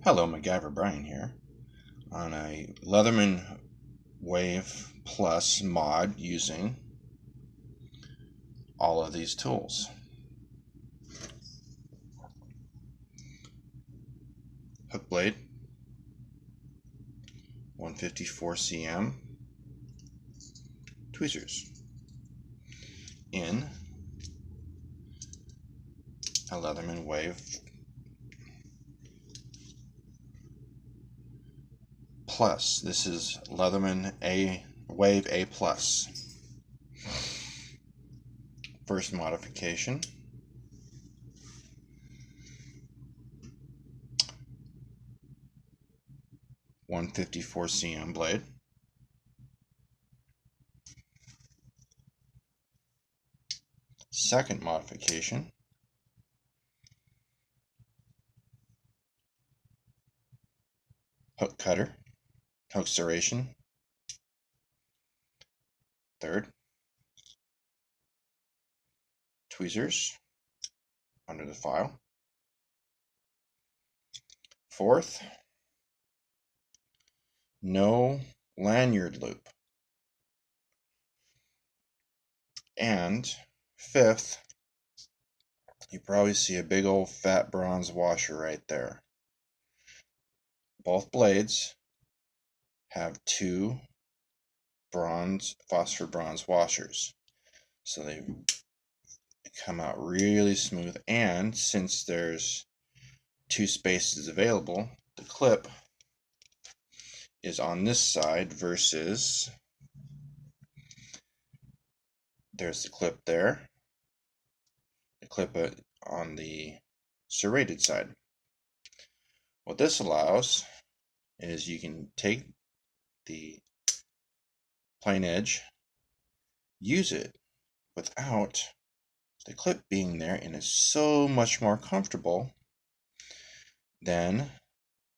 Hello, MacGyver Brian here on a Leatherman Wave Plus mod using all of these tools. Hook blade, 154 cm, tweezers in a Leatherman Wave Plus. This is Leatherman Wave A Plus. First modification. .154 cm blade. Second modification. Hook cutter. Hook serration. Third, tweezers under the file. Fourth, no lanyard loop. And fifth, you probably see a big old fat bronze washer right there. Both blades have two phosphor bronze washers, so they come out really smooth. And since there's two spaces available, the clip is on this side versus there's the clip there, the clip on the serrated side. What this allows is you can take the plain edge, use it without the clip being there, and it's so much more comfortable than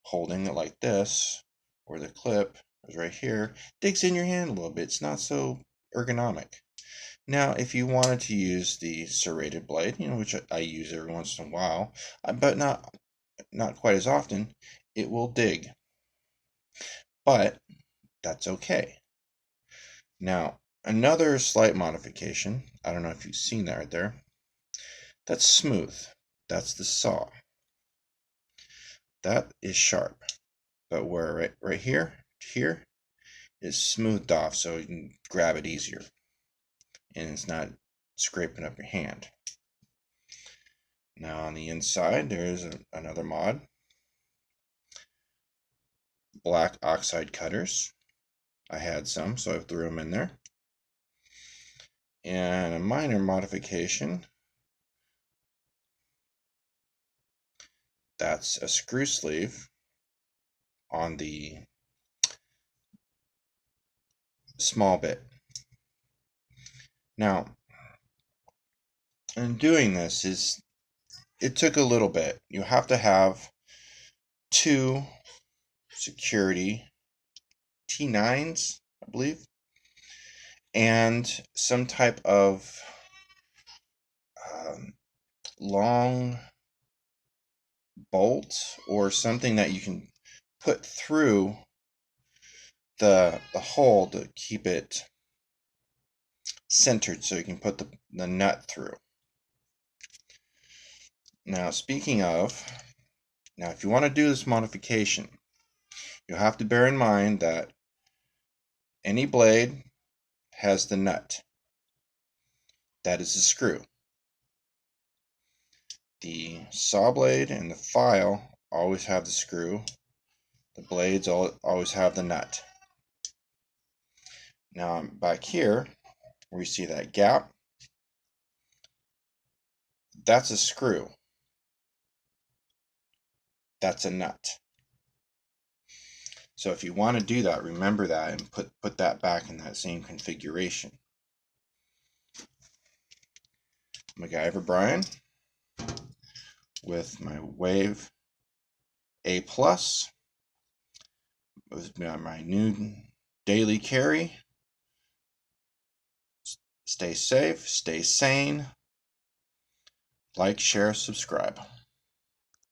holding it like this, where the clip is right here, digs in your hand a little bit. It's not so ergonomic. Now, if you wanted to use the serrated blade, which I use every once in a while, but not quite as often, it will dig. But that's okay. Now, another slight modification, I don't know if you've seen that right there, that's smooth. That's the saw. That is sharp. But where right here is smoothed off, so you can grab it easier. And it's not scraping up your hand. Now on the inside, there is another mod. Black oxide cutters. I had some, so I threw them in there. And a minor modification. That's a screw sleeve on the small bit. Now, in doing this, it took a little bit. You have to have two security T9s, I believe, and some type of long bolt or something that you can put through the hole to keep it centered, so you can put the nut through. Now, speaking of, if you want to do this modification, you have to bear in mind that any blade has the nut. That is the screw. The saw blade and the file always have the screw. The blades always have the nut. Now, back here, where you see that gap, that's a screw. That's a nut. So if you want to do that, remember that and put that back in that same configuration. MacGyver Brian with my Wave A Plus. It was my new daily carry. Stay safe, stay sane. Like, share, subscribe.